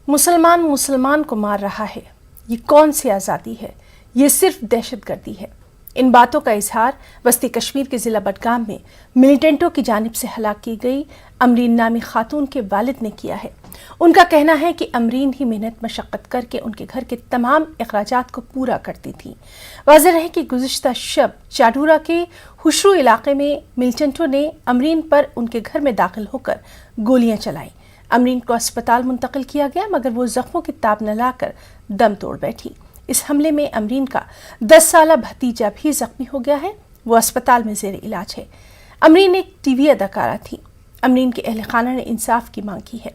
मुसलमान मुसलमान को मार रहा है, ये कौन सी आज़ादी है, ये सिर्फ दहशतगर्दी है। इन बातों का इजहार वस्ती कश्मीर के ज़िला बडगाम में मिलिटेंटों की जानिब से हलाक की गई अमरीन नामी खातून के वालिद ने किया है। उनका कहना है कि अमरीन ही मेहनत मशक्क़त करके उनके घर के तमाम अखराजात को पूरा करती थी। वाज़ेह है कि गुज़िश्ता शब चाडूरा के हुशरू इलाके में मिलिटेंटों ने अमरीन पर उनके घर में दाखिल होकर गोलियां चलाईं। अमरीन को अस्पताल मुंतकिल किया गया, मगर वो जख्मों की ताब न लाकर दम तोड़ बैठी। इस हमले में अमरीन का 10 साला भतीजा भी जख्मी हो गया है, वो अस्पताल में ज़ेर इलाज है। अमरीन एक टीवी अदाकारा थी। अमरीन के अहल खाना ने इंसाफ की मांग की है।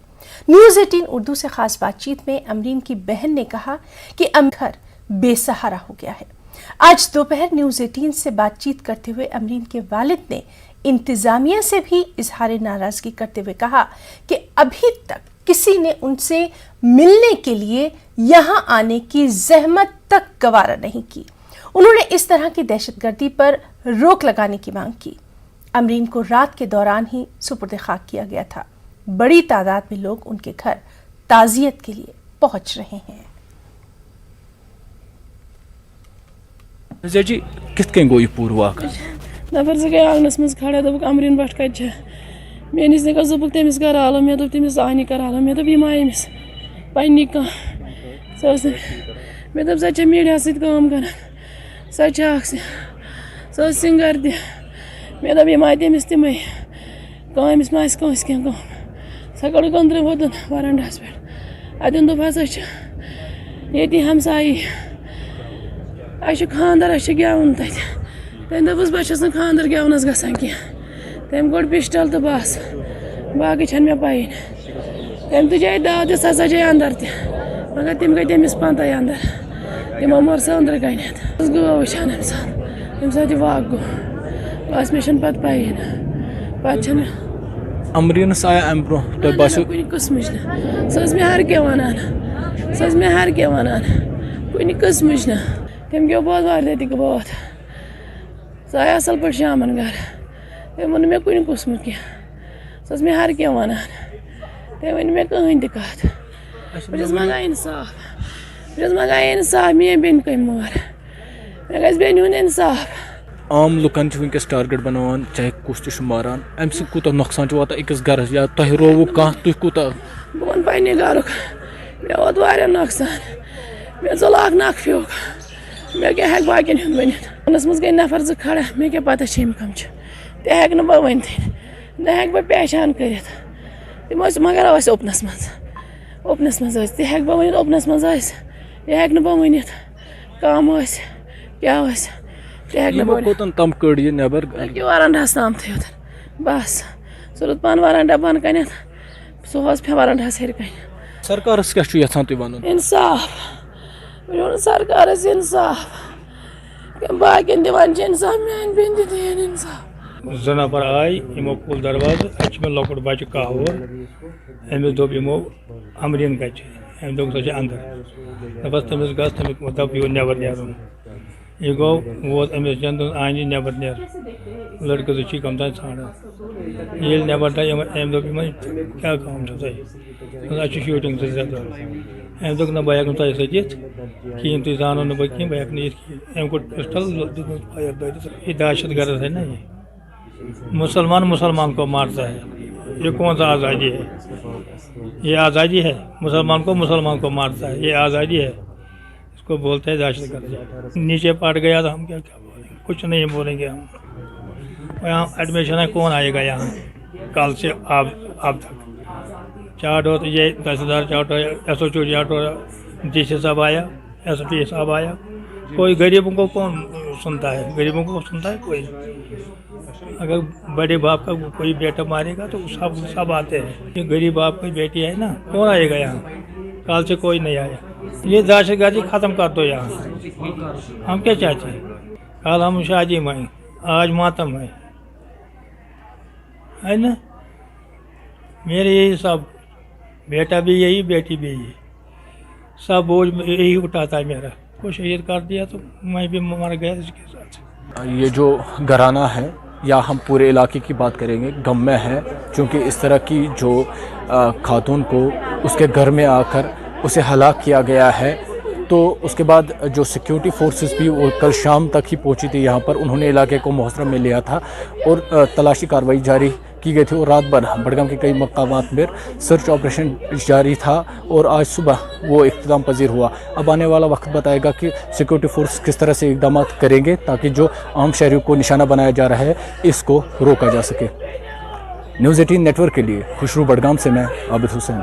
न्यूज़ 18 उर्दू से खास बातचीत में अमरीन की बहन ने कहा कि घर बेसहारा हो गया है। आज दोपहर न्यूज़ 18 से बातचीत करते हुए अमरीन के वालिद ने इंतजामिया से भी इजहार नाराजगी करते हुए कहा कि अभी तक किसी ने उनसे मिलने के लिए यहाँ आने की जहमत तक गवारा नहीं की। उन्होंने इस तरह की दहशतगर्दी पर रोक लगाने की मांग की। अमरीन को रात के दौरान ही सुपुर्द खाक किया गया था। बड़ी तादाद में लोग उनके घर ताजियत के लिए पहुंच रहे हैं। जी कित कन गो पूर वाक़ नफर से गए आंगनस मज खड़ा दोप अमरीन भट कत मे नश नक दोप तमिस कर आलो मे दोप तमिस आनी कर आलो मे दोप यम आय अमिस पन्नी कह मे दोप सह मीडिया सत काम कर सह सिंगर तह मे दोप यम आय तमिस तमें कमिस मा कंस कह कम सह कड़ अंदर वोतन वरंडस पे अतन दोप हसा ये हमसाई खानदार गेवन तत तम दोपस बस खानदार गेवनस गसान कह तम कोड़ पिस्टल तो बस बाकी छन मे पई तम तुझे दाव दिस हसा जाए अंदर तह मगर तम गई तमिस पंत अंदर तमो मोर सह अंदर गनित गो वुचान अम सात वाक गो बस मे पत पई पे अमरीनस आया अम ब्रो तो बस कुन किस्मच सह मे हर कह वन सह मे हर कह वन कुन किस्मच न तम गो बहुत वार बात सह आय असल पे शामन घर तम वो मे कुन किस्म कह सह मे हर कह वन तम वन मे कहें तत बस मंगा इंसाफ मे बेन कम मार मे गस बेन हुन इंसाफ आम लुकन वनकस टारगेट बनान चाहे कुछ मारान अम सूत नुकसान वाता अकिस गरस या तुह रोवु कह तुह कूत बह वन पे गरुक मे वोत वारिया नुकसान मे चलाक नख फ्यूक मे क्या हेक बाकिन हुंद वनित मज गई नफर ज खड़ा मे क्या पता छम कम तह हेक न बह वनथ न हेक बह पहचान कर तम मगर ओपनस मज तह हेक बह वन ओपनस मज यह हेक न बह वनित कम क्या तह हेक न तम कड़ ये नबर वरंडस तम थोन बस सह रुद पान वरंडा बन कन सह पे वरंडस हेर कन सरकारस क्या यहां तुम वन इंसाफ सरकार इंसाफ बाकी दिवान इंसाफ मान बेन दिन इंसाफ ज नफर आय यमो कुल दरवाज मे लकुट बच्चे कहवर अमिस दोप यमो अमरीन कत अम दोप सह अंदर बस तमिस गस तमिक दप यो नबर नेरुन यह गो वोत अमिस जन आन नबर नेर लड़के जी कम तान ान ये नबर दा अम दोप क्या कम तुम शूटिंग अम दोप न बह तुम सचित कहें तुम जानो न बह बह अम कोट पिस्टल फायर दरित ये दहशत गर्द है ना। ये मुसलमान मुसलमान को मारता है, ये कौन सा आज़ादी है? ये आज़ादी है? मुसलमान को मारता है, ये आज़ादी है? इसको बोलते हैं दहशतगर्द। नीचे पड़ गया तो हम क्या बोलेंगे? कुछ नहीं बोलेंगे हम। यहाँ एडमिशन है, कौन आएगा यहाँ कल से आप तक? चाटो तो ये तहसीलदार चाटो, SHO चाटो, DC साहब आया, SP साहब आया, कोई गरीबों को कौन सुनता है? गरीबों को सुनता है कोई? अगर बड़े बाप का कोई बेटा मारेगा तो सब आते हैं। ये गरीब बाप की बेटी है ना, कौन आएगा यहाँ? कल से कोई नहीं आया। ये दहशतगर्दी ख़त्म कर दो यहाँ। हम क्या चाहते हैं? कल हम शादी में, आज मातम है ना? मेरे यही सब, बेटा भी यही, बेटी भी यही, सब बोझ यही उठाता है मेरा। को शहीद कर दिया तो मैं भी मर गया इसके साथ। ये जो घराना है, या हम पूरे इलाके की बात करेंगे, गम में है, क्योंकि इस तरह की जो खातून को उसके घर में आकर اسے ہلاک کیا گیا ہے. تو اس کے بعد جو سیکیورٹی فورسز بھی وہ کل شام تک ہی پہنچی تھی یہاں پر, انہوں نے علاقے کو محاصرے میں لیا تھا اور تلاشی کارروائی جاری کی گئی تھی. اور رات بھر بڈگام کے کئی مقامات میں سرچ آپریشن جاری تھا اور آج صبح وہ اختتام پذیر ہوا. اب آنے والا وقت بتائے گا کہ سیکیورٹی فورس کس طرح سے اقدامات کریں گے تاکہ جو عام شہریوں کو نشانہ بنایا جا رہا ہے اس کو روکا جا سکے. نیوز 18 نیٹ ورک کے لیے خوشرو بڈگام سے میں عابد حسین.